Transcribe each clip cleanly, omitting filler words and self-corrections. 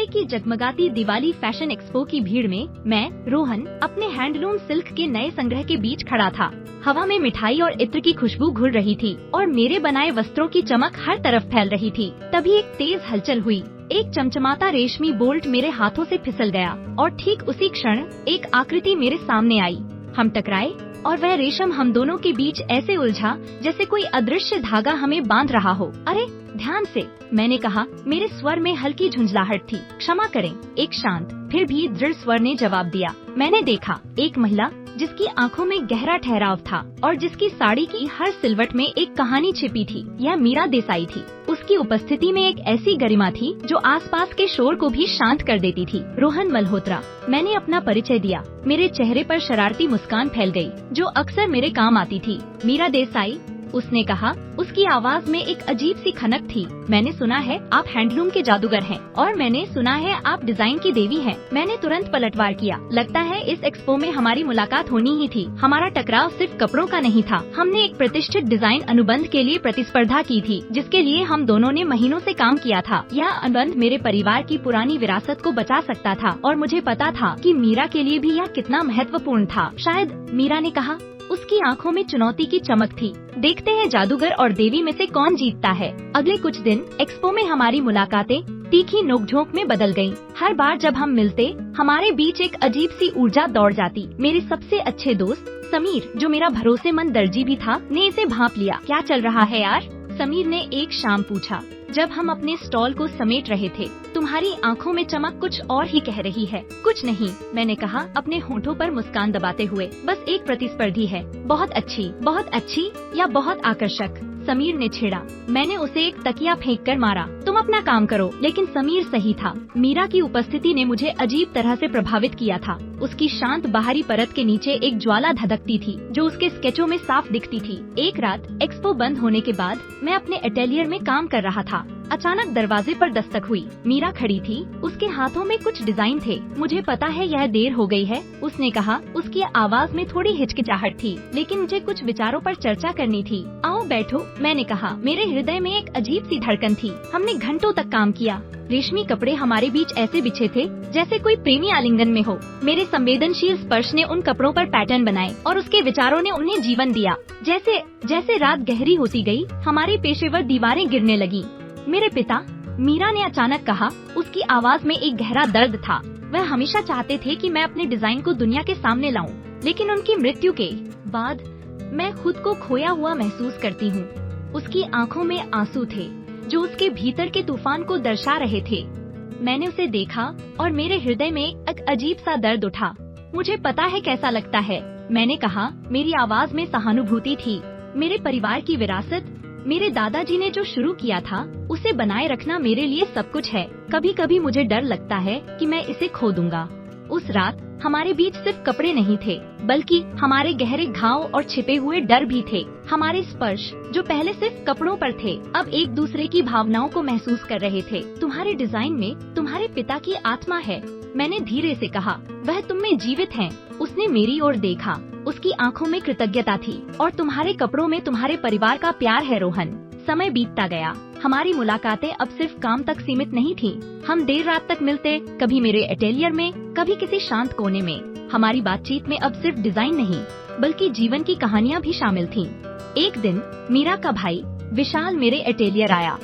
मुंबई की जगमगाती Diwali fashion expo की भीड़ में मैं रोहन अपने हैंडलूम सिल्क के नए संग्रह के बीच खड़ा था। हवा में मिठाई और इत्र की खुशबू घुल रही थी और मेरे बनाए वस्त्रों की चमक हर तरफ फैल रही थी। तभी एक तेज हलचल हुई। एक चमचमाता रेशमी बोल्ट मेरे हाथों से फिसल गया और ठीक उसी क्षण एक आकृति मेरे सामने आई। हम टकराए और वह रेशम हम दोनों के बीच ऐसे उलझा जैसे कोई अदृश्य धागा हमें बांध रहा हो। अरे ध्यान से, मैंने कहा। मेरे स्वर में हल्की झुंझलाहट थी। क्षमा करें, एक शांत फिर भी दृढ़ स्वर ने जवाब दिया। मैंने देखा एक महिला जिसकी आंखों में गहरा ठहराव था और जिसकी साड़ी की हर सिलवट में एक कहानी छिपी थी। यह मीरा देसाई थी। उसकी उपस्थिति में एक ऐसी गरिमा थी जो आसपास के शोर को भी शांत कर देती थी। रोहन मल्होत्रा, मैंने अपना परिचय दिया। मेरे चेहरे पर शरारती मुस्कान फैल गई, जो अक्सर मेरे काम आती थी। मीरा देसाई, उसने कहा। उसकी आवाज में एक अजीब सी खनक थी। मैंने सुना है आप हैंडलूम के जादूगर हैं और मैंने सुना है आप डिजाइन की देवी हैं। मैंने तुरंत पलटवार किया। लगता है इस एक्सपो में हमारी मुलाकात होनी ही थी। हमारा टकराव सिर्फ कपड़ों का नहीं था। हमने एक प्रतिष्ठित डिजाइन अनुबंध के लिए प्रतिस्पर्धा की थी, जिसके लिए हम दोनों ने महीनों से काम किया था। यह अनुबंध मेरे परिवार की पुरानी विरासत को बचा सकता था और मुझे पता था कि मीरा के लिए भी यह कितना महत्वपूर्ण था। शायद, मीरा ने कहा। उसकी आंखों में चुनौती की चमक थी। देखते हैं जादूगर और देवी में से कौन जीतता है। अगले कुछ दिन एक्सपो में हमारी मुलाकातें तीखी नोकझोंक में बदल गईं। हर बार जब हम मिलते, हमारे बीच एक अजीब सी ऊर्जा दौड़ जाती। मेरे सबसे अच्छे दोस्त समीर, जो मेरा भरोसेमंद दर्जी भी था, ने इसे भांप लिया। क्या चल रहा है यार? समीर ने एक शाम पूछा जब हम अपने स्टॉल को समेट रहे थे। तुम्हारी आंखों में चमक कुछ और ही कह रही है। कुछ नहीं, मैंने कहा अपने होठों पर मुस्कान दबाते हुए। बस एक प्रतिस्पर्धी है। बहुत अच्छी या बहुत आकर्षक? समीर ने छेड़ा। मैंने उसे एक तकिया फेंक कर मारा। तुम अपना काम करो। लेकिन समीर सही था। मीरा की उपस्थिति ने मुझे अजीब तरह से प्रभावित किया था। उसकी शांत बाहरी परत के नीचे एक ज्वाला धधकती थी, जो उसके स्केचों में साफ दिखती थी। एक रात एक्सपो बंद होने के बाद मैं अपने अटेलियर में काम कर रहा था। अचानक दरवाजे पर दस्तक हुई। मीरा खड़ी थी। उसके हाथों में कुछ डिजाइन थे। मुझे पता है यह देर हो गई है, उसने कहा। उसकी आवाज में थोड़ी हिचकिचाहट थी, लेकिन मुझे कुछ विचारों पर चर्चा करनी थी। आओ बैठो, मैंने कहा। मेरे हृदय में एक अजीब सी धड़कन थी। हमने घंटों तक काम किया। रेशमी कपड़े हमारे बीच ऐसे बिछे थे जैसे कोई प्रेमी आलिंगन में हो। मेरे संवेदनशील स्पर्श ने उन कपड़ों पर पैटर्न बनाए और उसके विचारों ने उन्हें जीवन दिया। जैसे जैसे रात गहरी होती गई, हमारी पेशेवर दीवारें गिरने लगी। मेरे पिता, मीरा ने अचानक कहा। उसकी आवाज में एक गहरा दर्द था। वह हमेशा चाहते थे कि मैं अपने डिजाइन को दुनिया के सामने लाऊं, लेकिन उनकी मृत्यु के बाद मैं खुद को खोया हुआ महसूस करती हूँ। उसकी आंखों में आंसू थे, जो उसके भीतर के तूफान को दर्शा रहे थे। मैंने उसे देखा और मेरे हृदय में एक अजीब सा दर्द उठा। मुझे पता है कैसा लगता है, मैंने कहा। मेरी आवाज में सहानुभूति थी। मेरे परिवार की विरासत, मेरे दादाजी ने जो शुरू किया था, उसे बनाए रखना मेरे लिए सब कुछ है। कभी कभी मुझे डर लगता है कि मैं इसे खो दूंगा। उस रात हमारे बीच सिर्फ कपड़े नहीं थे, बल्कि हमारे गहरे घाव और छिपे हुए डर भी थे। हमारे स्पर्श, जो पहले सिर्फ कपड़ों पर थे, अब एक दूसरे की भावनाओं को महसूस कर रहे थे। तुम्हारे डिजाइन में तुम्हारे पिता की आत्मा है, मैंने धीरे से कहा। वह तुम में जीवित है। उसने मेरी ओर देखा। उसकी आंखों में कृतज्ञता थी। और तुम्हारे कपड़ों में तुम्हारे परिवार का प्यार है रोहन। समय बीतता गया। हमारी मुलाकातें अब सिर्फ काम तक सीमित नहीं थीं। हम देर रात तक मिलते, कभी मेरे अटेलियर में, कभी किसी शांत कोने में। हमारी बातचीत में अब सिर्फ डिजाइन नहीं, बल्कि जीवन की कहानियाँ भी शामिल थीं। एक दिन मीरा का भाई विशाल मेरे अटेलियर आया।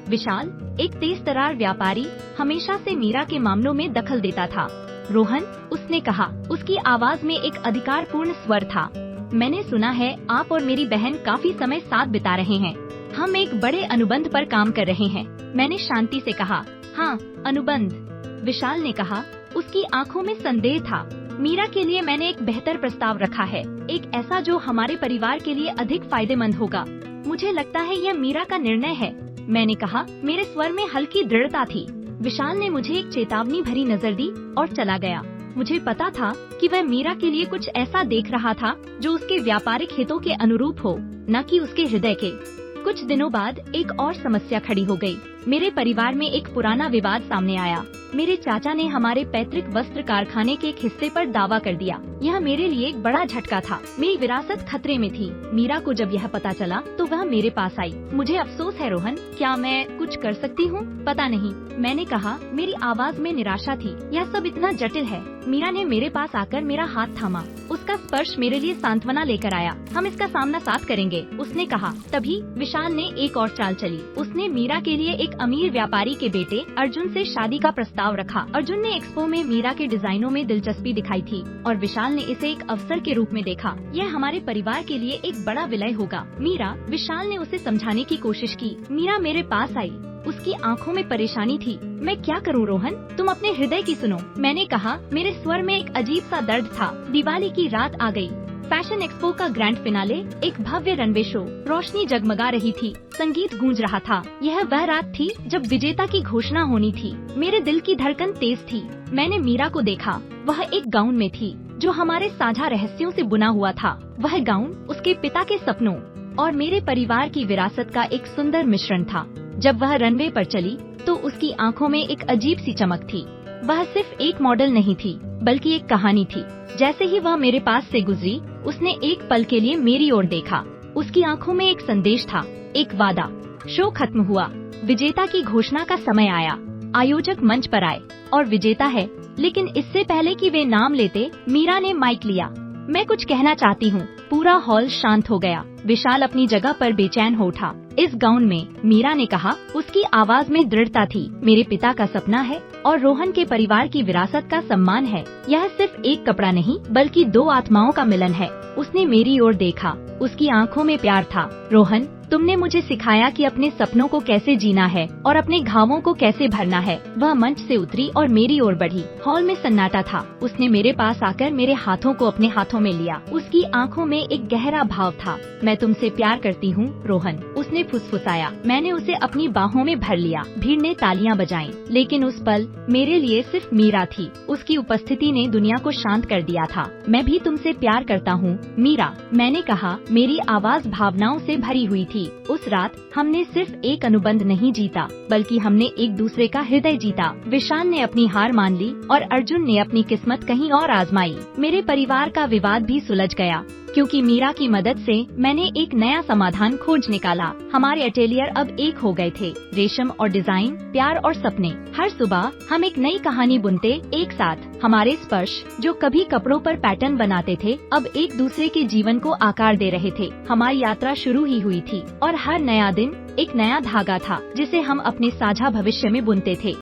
विशाल एक तेज तर्रार व्यापारी, हमेशा से मीरा के मामलों में दखल देता था। रोहन, उसने कहा। उसकी आवाज में एक अधिकारपूर्ण स्वर था। मैंने सुना है आप और मेरी बहन काफी समय साथ बिता रहे हैं। हम एक बड़े अनुबंध पर काम कर रहे हैं, मैंने शांति से कहा। हाँ, अनुबंध, विशाल ने कहा। उसकी आंखों में संदेह था। मीरा के लिए मैंने एक बेहतर प्रस्ताव रखा है, एक ऐसा जो हमारे परिवार के लिए अधिक फायदेमंद होगा। मुझे लगता है यह मीरा का निर्णय है, मैंने कहा। मेरे स्वर में हल्की दृढ़ता थी। विशाल ने मुझे एक चेतावनी भरी नजर दी और चला गया। मुझे पता था कि वह मीरा के लिए कुछ ऐसा देख रहा था जो उसके व्यापारिक हितों के अनुरूप हो, न कि उसके हृदय के। कुछ दिनों बाद एक और समस्या खड़ी हो गई। मेरे परिवार में एक पुराना विवाद सामने आया। मेरे चाचा ने हमारे पैतृक वस्त्र कारखाने के एक हिस्से पर दावा कर दिया। यह मेरे लिए एक बड़ा झटका था। मेरी विरासत खतरे में थी। मीरा को जब यह पता चला तो वह मेरे पास आई। मुझे अफसोस है रोहन, क्या मैं कुछ कर सकती हूँ? पता नहीं, मैंने कहा। मेरी आवाज में निराशा थी। यह सब इतना जटिल है। मीरा ने मेरे पास आकर मेरा हाथ थामा। उसका स्पर्श मेरे लिए सांत्वना लेकर आया। हम इसका सामना साथ करेंगे, उसने कहा। तभी विशाल ने एक और चाल चली। उसने मीरा के लिए एक अमीर व्यापारी के बेटे अर्जुन से शादी का प्रस्ताव रखा। अर्जुन ने एक्सपो में मीरा के डिजाइनों में दिलचस्पी दिखाई थी और विशाल ने इसे एक अवसर के रूप में देखा। यह हमारे परिवार के लिए एक बड़ा विलय होगा। विशाल ने उसे समझाने की कोशिश की। मीरा मेरे पास आई। उसकी आंखों में परेशानी थी। मैं क्या करूं रोहन, तुम अपने हृदय की सुनो, मैंने कहा। मेरे स्वर में एक अजीब सा दर्द था। दिवाली की रात आ गई। फैशन एक्सपो का ग्रैंड फिनाले, एक भव्य रनवे शो। रोशनी जगमगा रही थी, संगीत गूंज रहा था। यह वह रात थी जब विजेता की घोषणा होनी थी। मेरे दिल की धड़कन तेज थी। मैंने मीरा को देखा। वह एक गाउन में थी जो हमारे साझा रहस्यों से बुना हुआ था। वह गाउन उसके पिता के सपनों और मेरे परिवार की विरासत का एक सुंदर मिश्रण था। जब वह रनवे पर चली तो उसकी आंखों में एक अजीब सी चमक थी। वह सिर्फ एक मॉडल नहीं थी, बल्कि एक कहानी थी। जैसे ही वह मेरे पास से गुजरी, उसने एक पल के लिए मेरी ओर देखा। उसकी आंखों में एक संदेश था, एक वादा। शो खत्म हुआ। विजेता की घोषणा का समय आया। आयोजक मंच पर आए और विजेता है, लेकिन इससे पहले कि वे नाम लेते, मीरा ने माइक लिया। मैं कुछ कहना चाहती हूँ। पूरा हॉल शांत हो गया। विशाल अपनी जगह पर बेचैन हो उठा। इस गाउन में, मीरा ने कहा। उसकी आवाज में दृढ़ता थी। मेरे पिता का सपना है और रोहन के परिवार की विरासत का सम्मान है। यह सिर्फ एक कपड़ा नहीं, बल्कि दो आत्माओं का मिलन है। उसने मेरी ओर देखा। उसकी आंखों में प्यार था। रोहन, तुमने मुझे सिखाया कि अपने सपनों को कैसे जीना है और अपने घावों को कैसे भरना है। वह मंच से उतरी और मेरी ओर बढ़ी। हॉल में सन्नाटा था। उसने मेरे पास आकर मेरे हाथों को अपने हाथों में लिया। उसकी आंखों में एक गहरा भाव था। मैं तुमसे प्यार करती हूँ रोहन, उसने फुसफुसाया। मैंने उसे अपनी बाहों में भर लिया। भीड़ ने तालियां बजाईं, लेकिन उस पल मेरे लिए सिर्फ मीरा थी। उसकी उपस्थिति ने दुनिया को शांत कर दिया था। मैं भी तुमसे प्यार करता हूँ मीरा, मैंने कहा। मेरी आवाज भावनाओं से भरी हुई थी। उस रात हमने सिर्फ एक अनुबंध नहीं जीता, बल्कि हमने एक दूसरे का हृदय जीता। विशाल ने अपनी हार मान ली और अर्जुन ने अपनी किस्मत कहीं और आजमाई। मेरे परिवार का विवाद भी सुलझ गया, क्योंकि मीरा की मदद से मैंने एक नया समाधान खोज निकाला। हमारे अटेलियर अब एक हो गए थे। रेशम और डिजाइन, प्यार और सपने। हर सुबह हम एक नई कहानी बुनते एक साथ। हमारे स्पर्श, जो कभी कपड़ों पर पैटर्न बनाते थे, अब एक दूसरे के जीवन को आकार दे रहे थे। हमारी यात्रा शुरू ही हुई थी और हर नया दिन एक नया धागा था, जिसे हम अपने साझा भविष्य में बुनते थे।